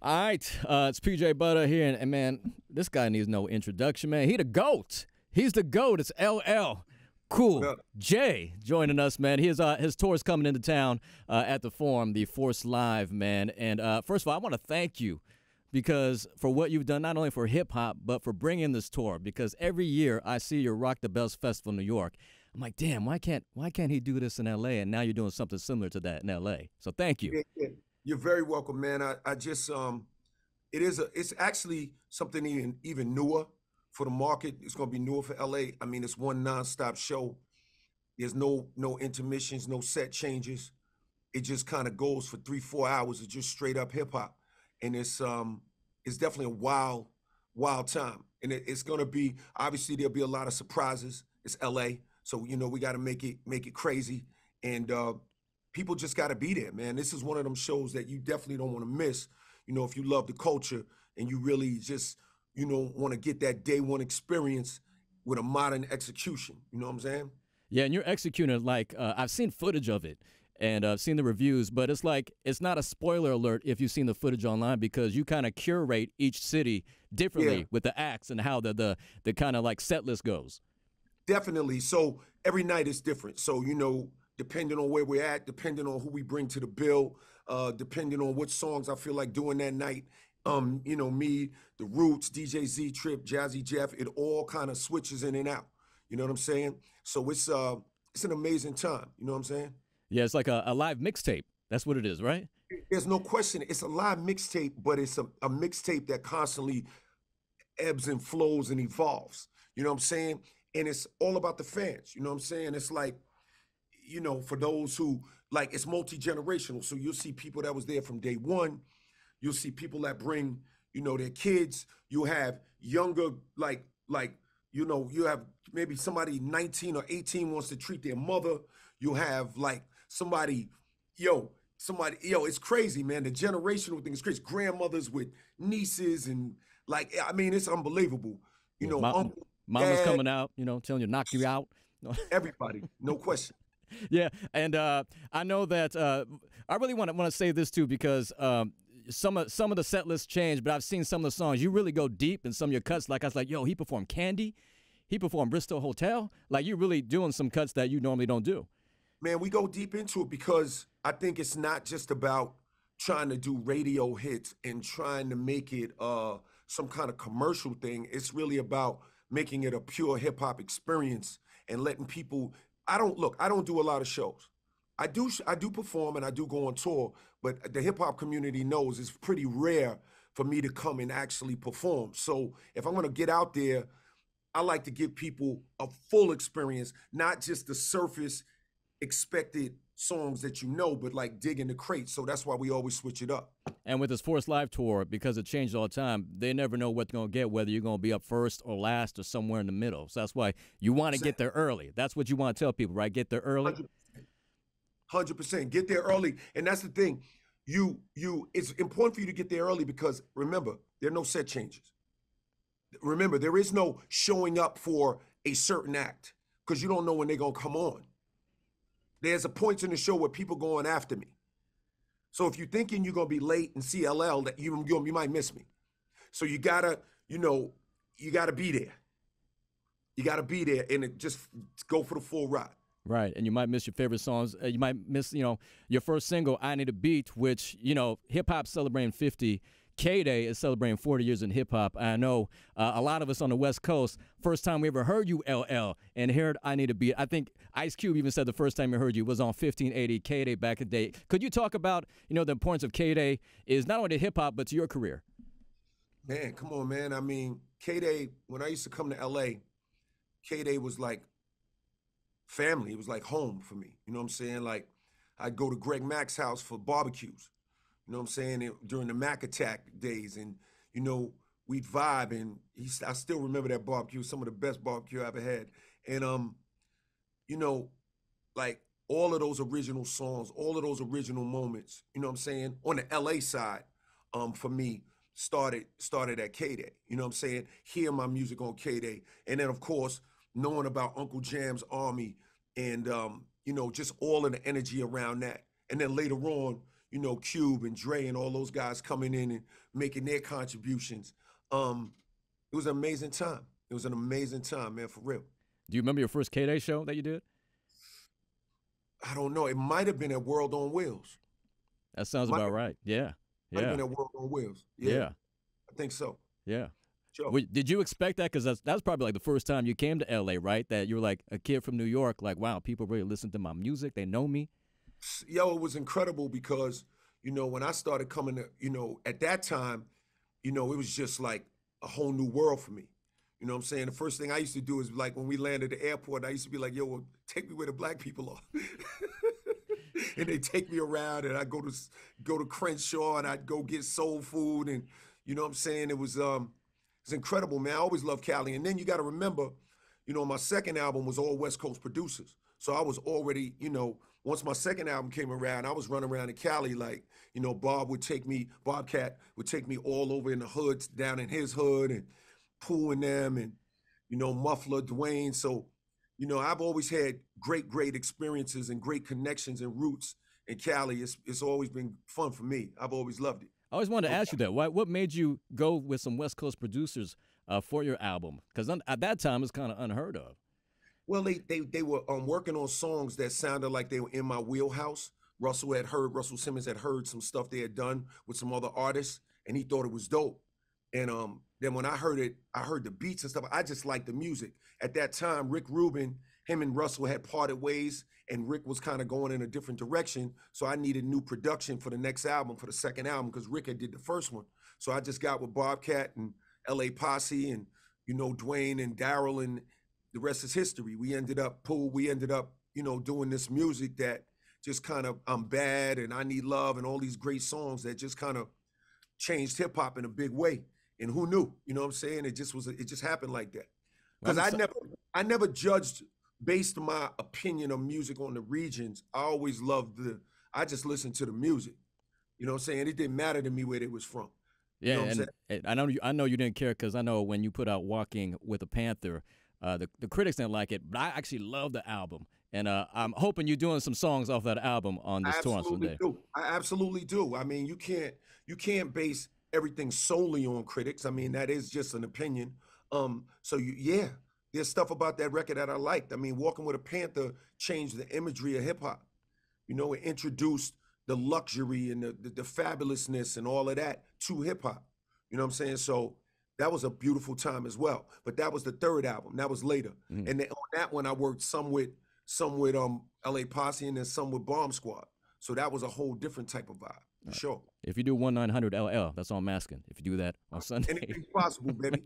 All right, it's PJ Butter here, and man, this guy needs no introduction, man. He the GOAT. He's the GOAT. It's LL. What Cool. up? Jay joining us, man. His tour is coming into town at the Forum, the Force Live, man. And first of all, I want to thank you because for what you've done, not only for hip hop, but for bringing this tour. Because every year I see your Rock the Bells Festival in New York. I'm like, damn, why can't he do this in LA? And now you're doing something similar to that in LA. So thank you. Yeah. You're very welcome, man. I just it's actually something even newer for the market. It's gonna be newer for LA. I mean, it's one nonstop show. There's no intermissions, no set changes. It just kind of goes for 3 4 hours of just straight up hip hop, and it's definitely a wild time. And it's gonna be, obviously there'll be a lot of surprises. It's LA, so we got to make it crazy, and people just got to be there, man. This is one of them shows that you definitely don't want to miss. If you love the culture and you really just want to get that day one experience with a modern execution. You know what I'm saying? Yeah, and you're executing it like I've seen footage of it and I've seen the reviews, but it's like it's not a spoiler alert if you've seen the footage online because you kind of curate each city Yeah. differently with the acts and how the kind of like set list goes. Definitely. So every night is different. So, depending on where we're at, depending on who we bring to the bill, depending on what songs I feel like doing that night, me, the Roots, DJ Z Trip, Jazzy Jeff, it all kind of switches in and out. You know what I'm saying? So it's an amazing time. You know what I'm saying? Yeah, it's like a live mixtape. That's what it is, right? There's no question. It's a live mixtape, but it's a mixtape that constantly ebbs and flows and evolves. You know what I'm saying? And it's all about the fans. You know what I'm saying? It's like, for those who like, it's multi-generational. So you'll see people that was there from day one. You'll see people that bring, their kids. You'll have younger, you have maybe somebody 19 or 18 wants to treat their mother. You'll have like somebody, it's crazy, man. The generational thing is crazy. Grandmothers with nieces and like, I mean, it's unbelievable. Yeah, Uncle, mama's dad, coming out, telling you knock you out. everybody, no question. Yeah, and I know that I really want to say this too because some of the set lists change, but I've seen some of the songs. You really go deep in some of your cuts. Like I was like, yo, he performed Candy, he performed Bristol Hotel. Like you're really doing some cuts that you normally don't do. Man, we go deep into it because I think it's not just about trying to do radio hits and trying to make it some kind of commercial thing. It's really about making it a pure hip hop experience and letting people. I don't do a lot of shows. I do perform and I do go on tour, but the hip hop community knows it's pretty rare for me to come and actually perform. So if I'm gonna get out there, I like to give people a full experience, not just the surface expected songs that but like digging the crates. So that's why we always switch it up. And with this Force Live tour, because it changed all the time, they never know what they're going to get, whether you're going to be up first or last or somewhere in the middle. So that's why you want to get there early. That's what you want to tell people, right? Get there early. 100%. Get there early. And that's the thing. It's important for you to get there early because remember, there are no set changes. Remember, there is no showing up for a certain act because you don't know when they're going to come on. There's a point in the show where people going after me. So if you're thinking you're gonna be late in CLL, that you might miss me. So you gotta be there. You gotta be there and just go for the full ride. Right, and you might miss your favorite songs. You might miss, your first single, "I Need a Beat," which hip hop celebrating 50. K-Day is celebrating 40 years in hip hop. I know a lot of us on the West Coast. First time we ever heard you, LL, and heard "I Need a Beat." I think Ice Cube even said the first time he heard you was on 1580 K-Day back in the day. Could you talk about the importance of K-Day is not only to hip hop but to your career? Man, come on, man. I mean, K-Day, when I used to come to LA, K-Day was like family. It was like home for me. You know what I'm saying? Like I'd go to Greg Mack's house for barbecues. You know what I'm saying? During the Mac Attack days, and we'd vibe, and I still remember that barbecue, some of the best barbecue I ever had. And you know, like all of those original songs, all of those original moments, you know what I'm saying? On the LA side, for me, started at K-Day. You know what I'm saying? Hear my music on K-Day. And then of course, knowing about Uncle Jam's Army and just all of the energy around that. And then later on, you know, Cube and Dre and all those guys coming in and making their contributions. It was an amazing time. It was an amazing time, man, for real. Do you remember your first K-Day show that you did? I don't know. It might have been at World on Wheels. That sounds about right. Yeah. Might have Yeah. been at World on Wheels. Yeah. I think so. Yeah. Sure. Did you expect that? Because that's probably like the first time you came to LA, right? That you were like a kid from New York, like, wow, people really listen to my music. They know me. Yo, it was incredible because, you know, when I started coming to, you know, at that time, you know, it was just like a whole new world for me. You know what I'm saying? The first thing I used to do is like when we landed at the airport, I used to be like, yo, well, take me where the black people are. And they take me around and I go to Crenshaw and I'd go get soul food and you know what I'm saying? It's incredible, man. I always loved Cali. And then you gotta remember, you know, my second album was all West Coast producers. So I was already, you know, once my second album came around, I was running around in Cali like, you know, Bobcat would take me all over in the hoods, down in his hood and Pooh and them and, you know, Muffler, Dwayne. So, you know, I've always had great experiences and great connections and roots in Cali. It's always been fun for me. I've always loved it. I always wanted to ask you that. What made you go with some West Coast producers for your album? Because at that time, it's kind of unheard of. Well, they were working on songs that sounded like they were in my wheelhouse. Russell Simmons had heard some stuff they had done with some other artists, and he thought it was dope. And then when I heard it, I heard the beats and stuff. I just liked the music. At that time, Rick Rubin, him and Russell had parted ways, and Rick was kind of going in a different direction. So I needed new production for the next album, for the second album, because Rick had did the first one. So I just got with Bobcat and F.O.R.C.E and, you know, Dwayne and Daryl, and the rest is history. We ended up, you know, doing this music that just kind of, I'm Bad and I Need Love and all these great songs that just kind of changed hip hop in a big way. And who knew? You know what I'm saying? It just happened like that. Because I never judged based on my opinion of music on the regions. I just listened to the music. You know what I'm saying? It didn't matter to me where they was from. Yeah, you know and I know you didn't care because I know when you put out Walking with a Panther, the critics didn't like it, but I actually love the album. And I'm hoping you're doing some songs off that album on this tour on Sunday. I absolutely do. I mean, you can't base everything solely on critics. I mean, that is just an opinion. There's stuff about that record that I liked. I mean, Walking with a Panther changed the imagery of hip hop. You know, it introduced the luxury and the fabulousness and all of that to hip hop. You know what I'm saying? So that was a beautiful time as well. But that was the third album. That was later. Mm-hmm. And then on that one, I worked some with F.O.R.C.E and then some with Bomb Squad. So that was a whole different type of vibe. For sure. If you do 1-900-LL, that's all I'm asking. If you do that on Sunday. Anything's possible, baby.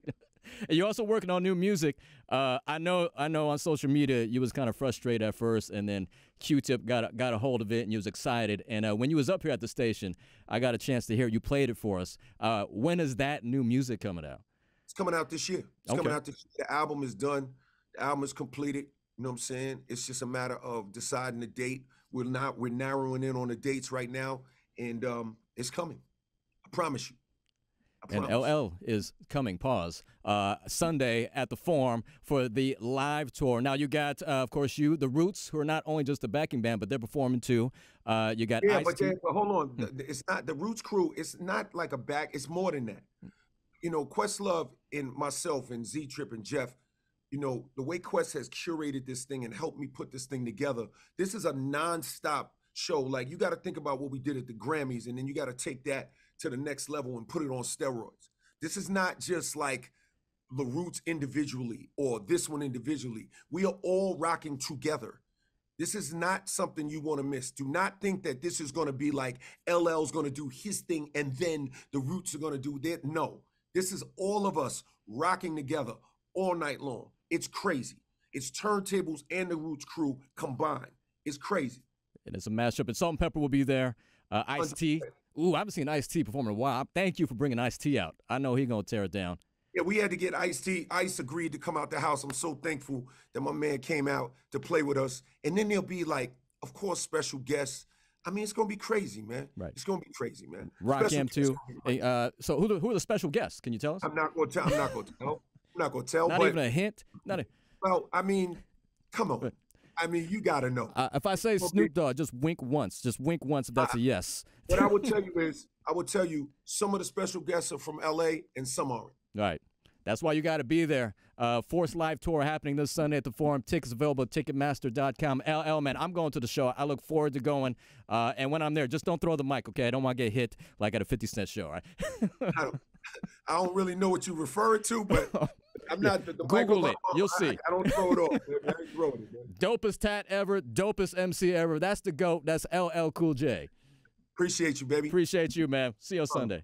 And you're also working on new music. I know on social media you was kind of frustrated at first, and then Q-Tip got a hold of it, and you was excited. And when you was up here at the station, I got a chance to hear you played it for us. When is that new music coming out? It's coming out this year. It's coming out this year. The album is done. The album is completed. You know what I'm saying? It's just a matter of deciding the date. We're narrowing in on the dates right now, and it's coming. I promise you. And LL is coming, Sunday at the F.O.R.C.E for the live tour. Now you got, of course, the Roots, who are not only just a backing band, but they're performing too. You got Ice-T. But hold on. It's not the Roots crew. It's not like a back. It's more than that. You know, Questlove and myself and Z-Trip and Jeff, you know, the way Quest has curated this thing and helped me put this thing together, this is a nonstop show. Like, you got to think about what we did at the Grammys, and then you got to take that to the next level and put it on steroids. This is not just like the Roots individually or this one individually. We are all rocking together. This is not something you want to miss. Do not think that this is going to be like LL's going to do his thing and then the Roots are going to do their. No, this is all of us rocking together all night long. It's crazy. It's turntables and the Roots crew combined. It's crazy. And it's a mashup. And Salt-N-Pepa will be there. Ice-T. Ooh, I haven't seen Ice-T perform in a while. Thank you for bringing Ice-T out. I know he's going to tear it down. Yeah, we had to get Ice-T. Ice agreed to come out the house. I'm so thankful that my man came out to play with us. And then there'll be, like, of course, special guests. I mean, it's going to be crazy, man. Right. It's going to be crazy, man. Rakim, too. Hey, so who are the special guests? Can you tell us? I'm not going to tell. Not even a hint? Well, I mean, come on. I mean, you got to know. If I say Snoop Dogg, just wink once. Just wink once if that's a yes. What I would tell you is, I would tell you some of the special guests are from LA and some aren't. Right. That's why you got to be there. F.O.R.C.E live tour happening this Sunday at the Forum. Tickets available at Ticketmaster.com. LL, man, I'm going to the show. I look forward to going. And when I'm there, just don't throw the mic, okay? I don't want to get hit like at a 50 Cent show, right? I don't really know what you refer to, but I'm not the Google it. You'll see. I don't throw it off. I ain't throwing it, man. Dopest tat ever, dopest MC ever. That's the GOAT. That's LL Cool J. Appreciate you, baby. Appreciate you, man. See you on Sunday.